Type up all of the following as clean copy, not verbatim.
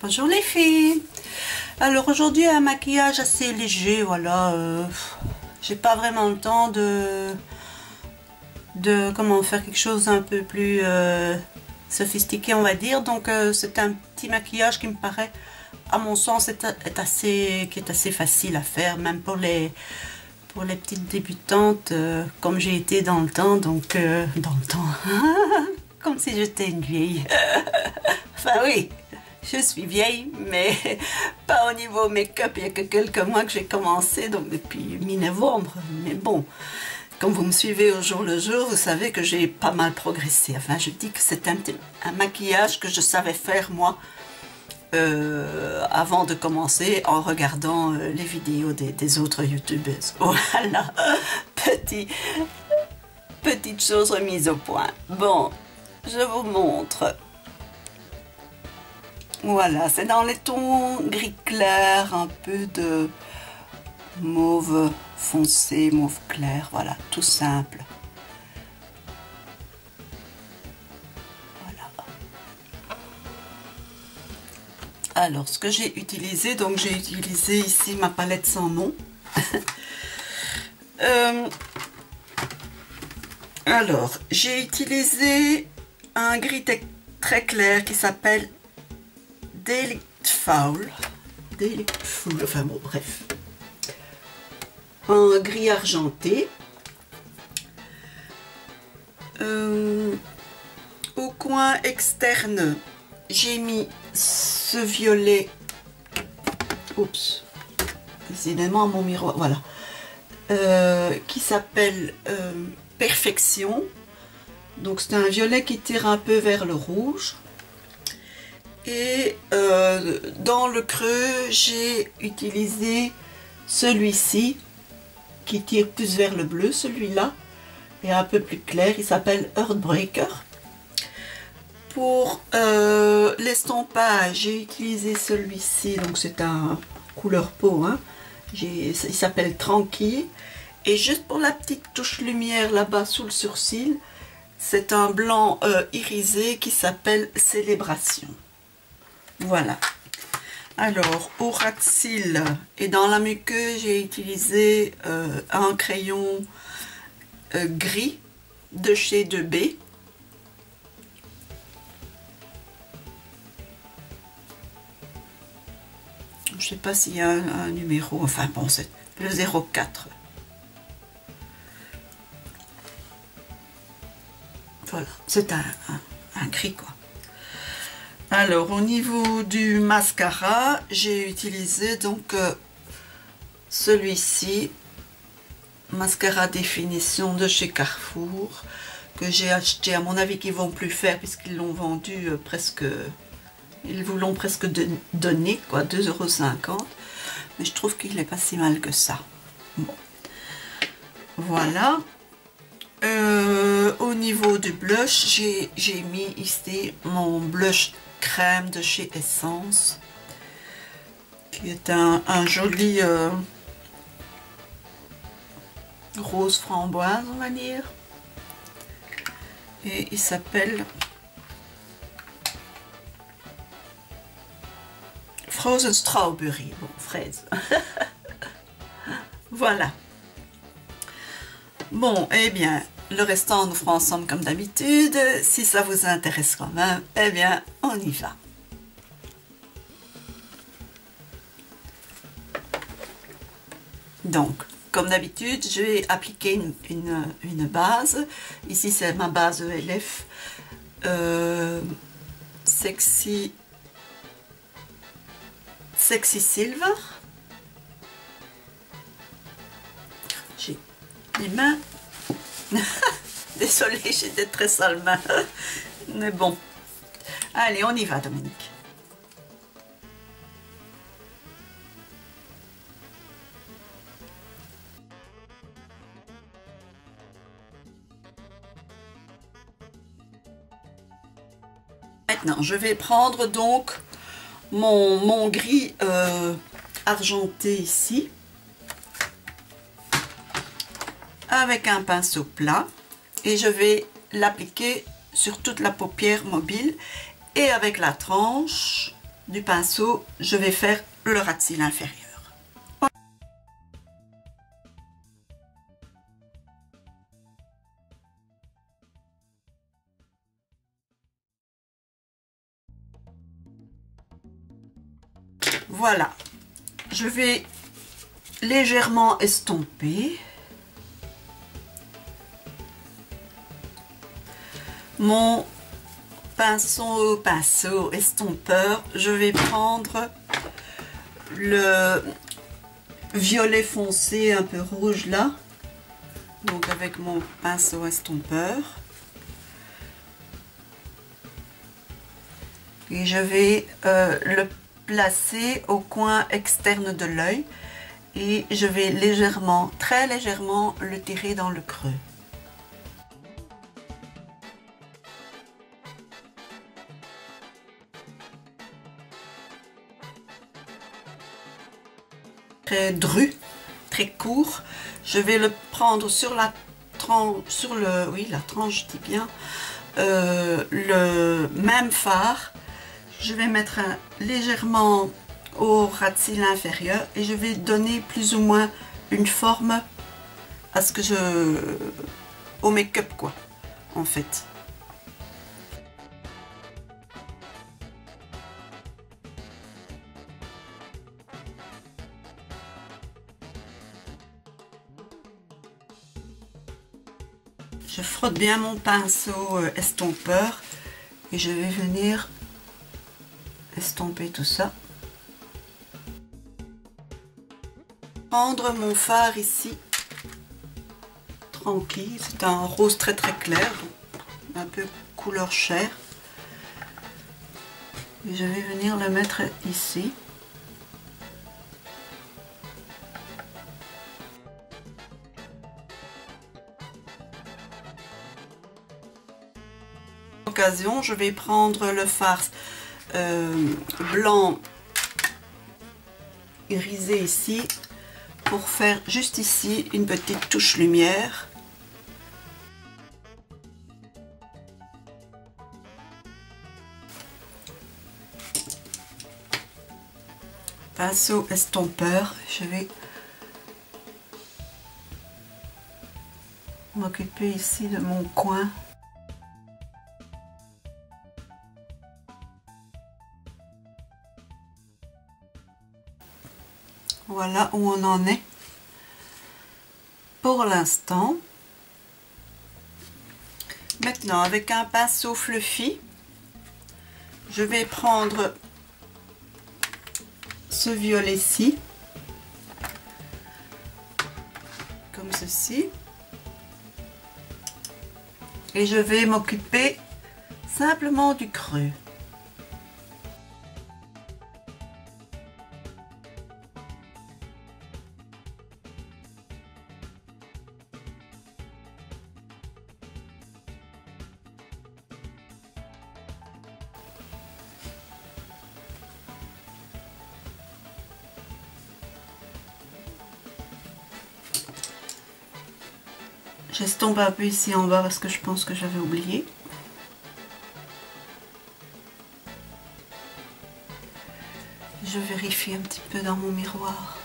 Bonjour les filles. Alors aujourd'hui un maquillage assez léger, voilà. J'ai pas vraiment le temps de comment faire quelque chose un peu plus sophistiqué, on va dire. Donc c'est un petit maquillage qui me paraît, à mon sens, qui est assez facile à faire, même pour les petites débutantes, comme j'ai été dans le temps. Donc dans le temps, comme si j'étais une vieille. Enfin oui. Je suis vieille, mais pas au niveau make-up. Il y a que quelques mois que j'ai commencé, donc depuis mi-novembre. Mais bon, quand vous me suivez au jour le jour, vous savez que j'ai pas mal progressé. Enfin, je dis que c'est un maquillage que je savais faire, moi, avant de commencer, en regardant les vidéos des autres youtubeuses. Voilà, petite chose remise au point. Bon, je vous montre. Voilà, c'est dans les tons gris clair, un peu de mauve foncé, mauve clair, voilà, tout simple. Voilà. Alors, ce que j'ai utilisé, donc j'ai utilisé ici ma palette sans nom. Alors, j'ai utilisé un gris très clair qui s'appelle Delictful, enfin bon, bref, en gris argenté. Au coin externe, j'ai mis ce violet, oups, décidément mon miroir, voilà, qui s'appelle Perfection. Donc c'est un violet qui tire un peu vers le rouge. Et dans le creux, j'ai utilisé celui-ci qui tire plus vers le bleu, celui-là est un peu plus clair, il s'appelle Heartbreaker. Pour l'estompage, j'ai utilisé celui-ci, donc c'est un couleur peau, hein. Il s'appelle Tranquille. Et juste pour la petite touche lumière là-bas sous le sourcil, c'est un blanc irisé qui s'appelle Célébration. Voilà. Alors, au ras de cils et dans la muqueuse, j'ai utilisé un crayon gris de chez 2B. Je ne sais pas s'il y a un numéro, enfin bon, c'est le 04. Voilà, c'est un gris quoi. Alors, au niveau du mascara, j'ai utilisé donc celui-ci, mascara définition de chez Carrefour, que j'ai acheté, à mon avis qu'ils ne vont plus faire puisqu'ils l'ont vendu presque, ils vous l'ont presque donné, quoi, 2,50 €, mais je trouve qu'il n'est pas si mal que ça. Bon, voilà. Au niveau du blush, j'ai mis ici mon blush crème de chez Essence, qui est un joli rose framboise, on va dire, et il s'appelle Frozen Strawberry, bon, fraise. Voilà. Bon, eh bien, le restant, nous ferons ensemble comme d'habitude. Si ça vous intéresse quand même, eh bien, on y va. Donc, comme d'habitude, je vais appliquer une base. Ici, c'est ma base ELF Sexy Silver. J'ai les mains. Désolée, j'ai des très sales mains. Mais bon. Allez, on y va, Dominique. Maintenant, je vais prendre donc mon gris argenté ici, avec un pinceau plat, et je vais l'appliquer sur toute la paupière mobile et avec la tranche du pinceau, je vais faire le ras de cils inférieur. Voilà, je vais légèrement estomper mon pinceau estompeur. Je vais prendre le violet foncé un peu rouge là, donc avec mon pinceau estompeur, et je vais le placer au coin externe de l'œil et je vais légèrement, très légèrement le tirer dans le creux. Très dru, très court. Je vais le prendre sur la tranche, la tranche, je dis bien, le même fard. Je vais mettre légèrement au ras de cils inférieur et je vais donner plus ou moins une forme à ce que au make-up quoi, en fait. Je frotte bien mon pinceau estompeur et je vais venir estomper tout ça. Prendre mon fard ici, tranquille, c'est un rose très très clair, un peu couleur chair. Et je vais venir le mettre ici. Occasion, je vais prendre le fard blanc irisé ici pour faire juste ici une petite touche lumière. Pinceau estompeur, je vais m'occuper ici de mon coin. Voilà où on en est pour l'instant. Maintenant, avec un pinceau fluffy, je vais prendre ce violet-ci, comme ceci, et je vais m'occuper simplement du creux. J'estompe un peu ici en bas parce que je pense que j'avais oublié. Je vérifie un petit peu dans mon miroir.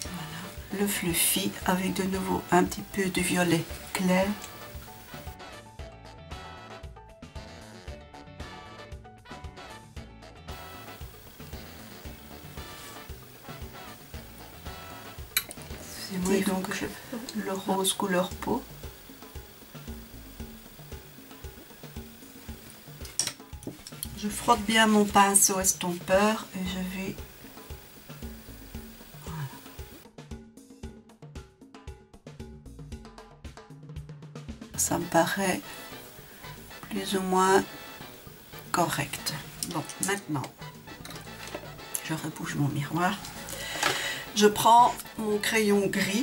Voilà, le fluffy avec de nouveau un petit peu de violet clair. Et donc le rose couleur peau. Je frotte bien mon pinceau estompeur et je vais... Voilà. Ça me paraît plus ou moins correct. Bon, maintenant, je rebouge mon miroir. Je prends mon crayon gris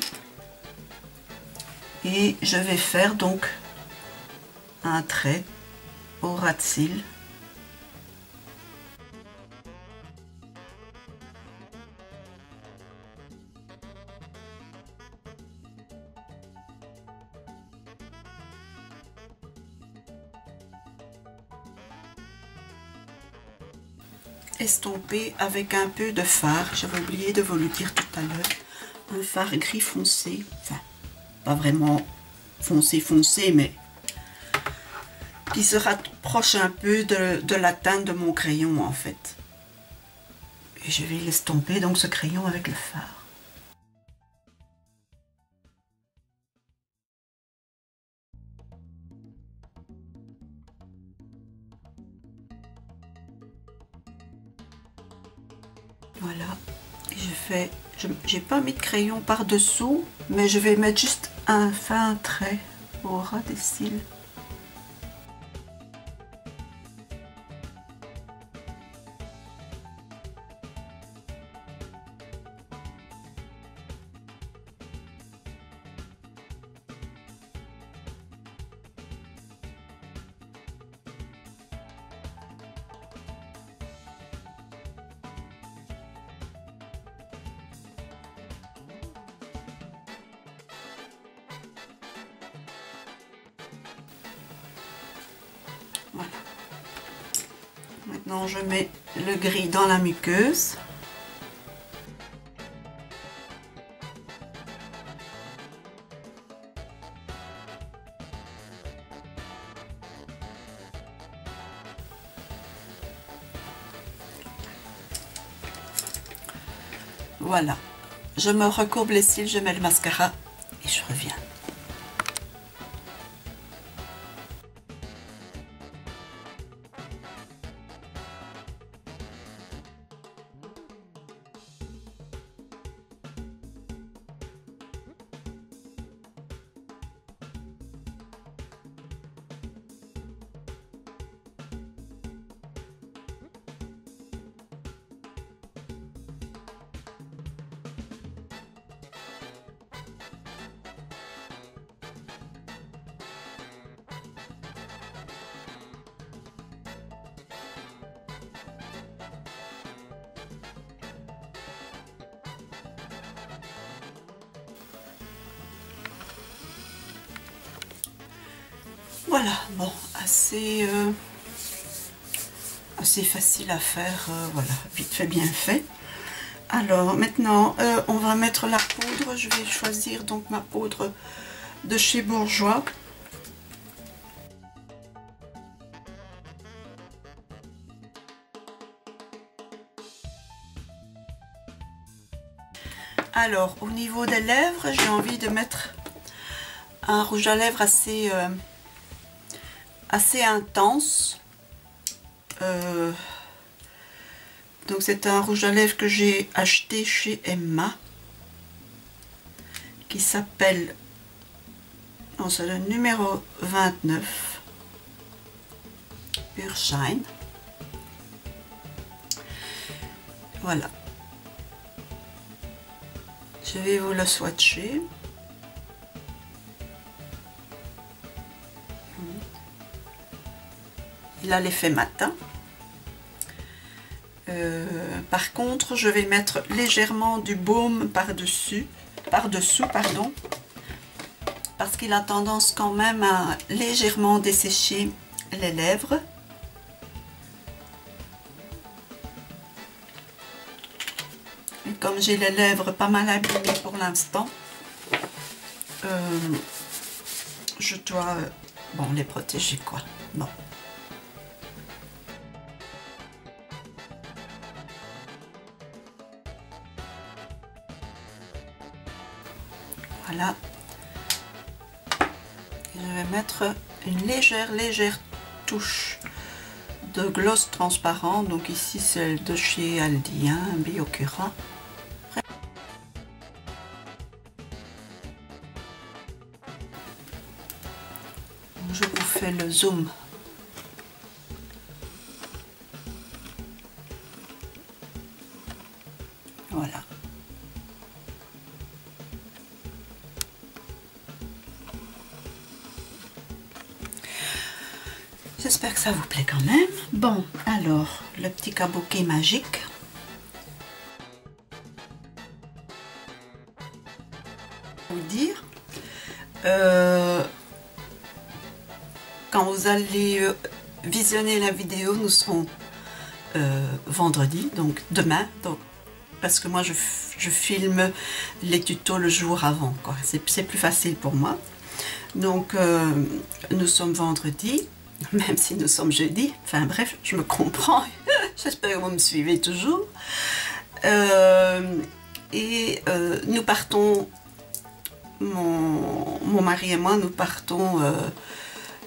et je vais faire donc un trait au ras de cils. estomper avec un peu de fard. J'avais oublié de vous le dire tout à l'heure. Un fard gris foncé. Enfin, pas vraiment foncé foncé, mais qui se rapproche un peu de la teinte de mon crayon en fait. Et je vais l'estomper donc ce crayon avec le fard. Voilà, et j'ai pas mis de crayon par dessous, mais je vais mettre juste un fin trait au ras des cils. Voilà. Maintenant, je mets le gris dans la muqueuse. Voilà. Je me recourbe les cils, je mets le mascara et je reviens. Voilà, bon, assez facile à faire, voilà, vite fait, bien fait. Alors maintenant, on va mettre la poudre. Je vais choisir donc ma poudre de chez Bourjois. Alors, au niveau des lèvres, j'ai envie de mettre un rouge à lèvres assez intense. Donc c'est un rouge à lèvres que j'ai acheté chez Emma, qui s'appelle, non, c'est le numéro 29, Pure Shine. Voilà. Je vais vous le swatcher. Il a l'effet matin. Par contre, je vais mettre légèrement du baume par-dessous, pardon, parce qu'il a tendance quand même à légèrement dessécher les lèvres. Et comme j'ai les lèvres pas mal abîmées pour l'instant, je dois bon, les protéger quoi. Bon. Voilà. Et je vais mettre une légère touche de gloss transparent. Donc ici c'est de chez Aldi, hein, Biocura. Je vous fais le zoom. Voilà. J'espère que ça vous plaît quand même. Bon, alors, le petit kabuki magique. Vous dire, quand vous allez visionner la vidéo, nous serons vendredi, donc demain, donc, parce que moi je filme les tutos le jour avant, c'est plus facile pour moi. Donc nous sommes vendredi, même si nous sommes jeudi, enfin bref, je me comprends, j'espère que vous me suivez toujours. Nous partons, mon mari et moi, nous partons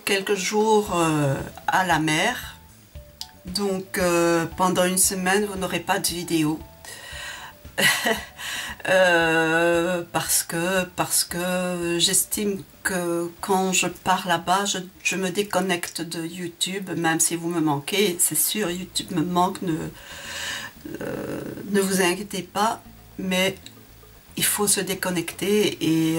quelques jours à la mer. Donc pendant une semaine, vous n'aurez pas de vidéo. Parce que j'estime que quand je pars là-bas, je me déconnecte de YouTube, même si vous me manquez, c'est sûr, YouTube me manque, ne vous inquiétez pas, mais il faut se déconnecter et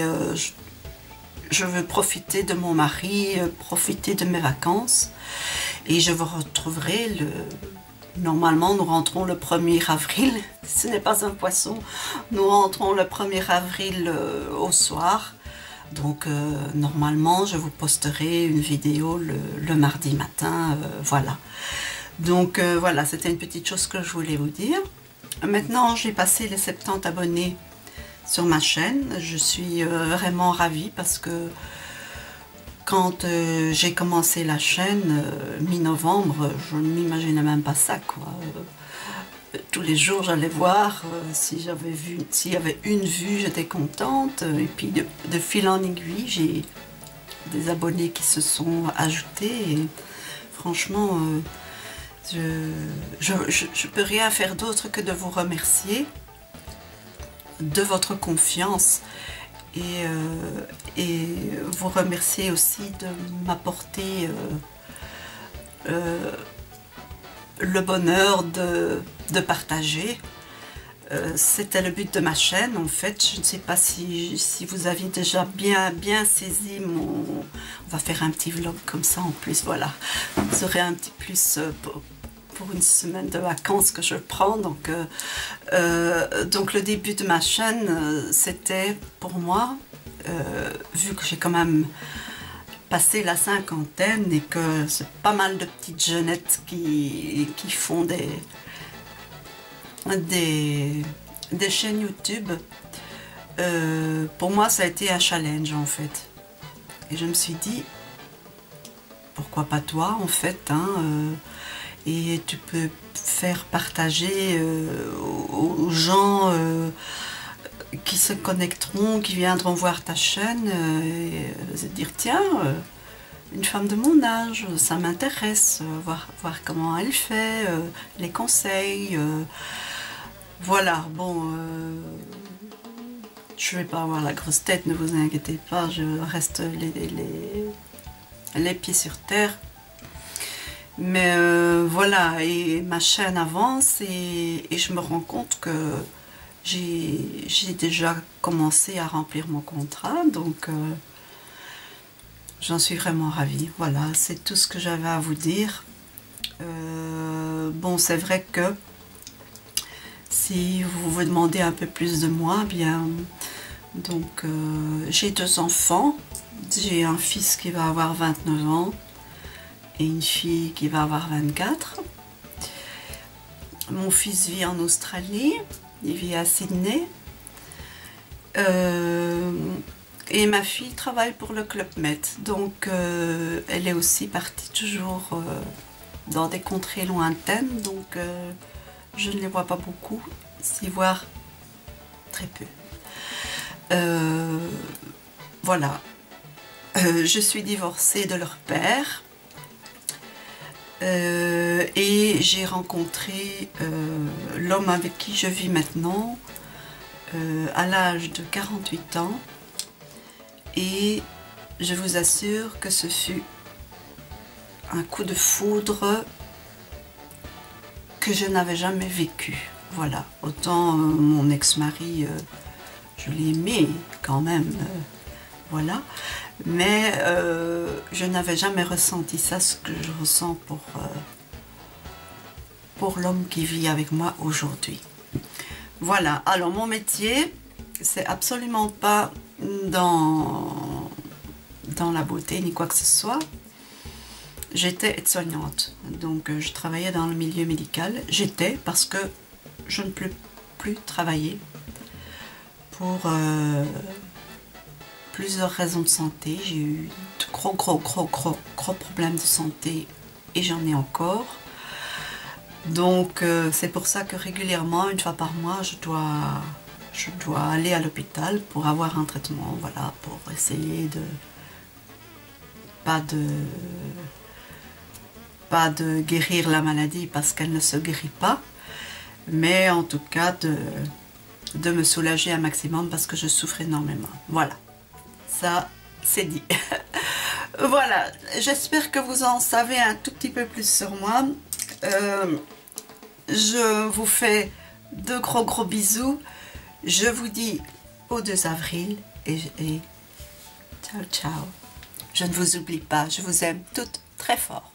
je veux profiter de mon mari, profiter de mes vacances et je vous retrouverai normalement nous rentrons le 1er avril, ce n'est pas un poisson, nous rentrons le 1er avril au soir, donc normalement je vous posterai une vidéo le mardi matin, voilà. Donc voilà, c'était une petite chose que je voulais vous dire. Maintenant j'ai passé les 70 abonnés sur ma chaîne, je suis vraiment ravie parce que quand j'ai commencé la chaîne, mi-novembre, je ne m'imaginais même pas ça, quoi. Tous les jours, j'allais voir s'il y avait une vue, j'étais contente. Et puis, de fil en aiguille, j'ai des abonnés qui se sont ajoutés. Et franchement, je peux rien faire d'autre que de vous remercier de votre confiance. Et vous remercier aussi de m'apporter le bonheur de partager. C'était le but de ma chaîne en fait. Je ne sais pas si vous aviez déjà bien saisi mon... On va faire un petit vlog comme ça en plus, voilà. Vous aurez un petit plus pour une semaine de vacances que je prends. Donc le début de ma chaîne, c'était pour moi... vu que j'ai quand même passé la cinquantaine et que c'est pas mal de petites jeunettes qui font des chaînes YouTube, pour moi ça a été un challenge en fait. Et je me suis dit, pourquoi pas toi en fait, hein, et tu peux faire partager aux gens qui se connecteront, qui viendront voir ta chaîne et se dire tiens, une femme de mon âge, ça m'intéresse, voir comment elle fait, les conseils, voilà. Bon, je vais pas avoir la grosse tête, ne vous inquiétez pas, je reste les pieds sur terre, mais voilà, et ma chaîne avance et je me rends compte que j'ai déjà commencé à remplir mon contrat, donc j'en suis vraiment ravie. Voilà, c'est tout ce que j'avais à vous dire. Bon, c'est vrai que si vous vous demandez un peu plus de moi, bien, donc j'ai 2 enfants. J'ai un fils qui va avoir 29 ans et une fille qui va avoir 24. Mon fils vit en Australie. Il vit à Sydney et ma fille travaille pour le Club Med, donc elle est aussi partie toujours dans des contrées lointaines, donc je ne les vois pas beaucoup, si voire très peu. Voilà, je suis divorcée de leur père. Et j'ai rencontré l'homme avec qui je vis maintenant à l'âge de 48 ans et je vous assure que ce fut un coup de foudre que je n'avais jamais vécu. Voilà, autant mon ex-mari, je l'ai aimé quand même, voilà. Mais je n'avais jamais ressenti ça, ce que je ressens pour l'homme qui vit avec moi aujourd'hui. Voilà, alors mon métier, c'est absolument pas dans la beauté ni quoi que ce soit. j'étais aide-soignante, donc je travaillais dans le milieu médical. J'étais parce que je ne peux plus travailler pour plusieurs raisons de santé. J'ai eu de gros problèmes de santé et j'en ai encore. Donc c'est pour ça que régulièrement, une fois par mois, je dois aller à l'hôpital pour avoir un traitement, voilà, pour essayer de pas de guérir la maladie parce qu'elle ne se guérit pas, mais en tout cas de me soulager un maximum parce que je souffre énormément. Voilà, ça c'est dit. Voilà, j'espère que vous en savez un tout petit peu plus sur moi. Je vous fais de gros bisous. Je vous dis au 2 avril et ciao ciao. Je ne vous oublie pas, je vous aime toutes très fort.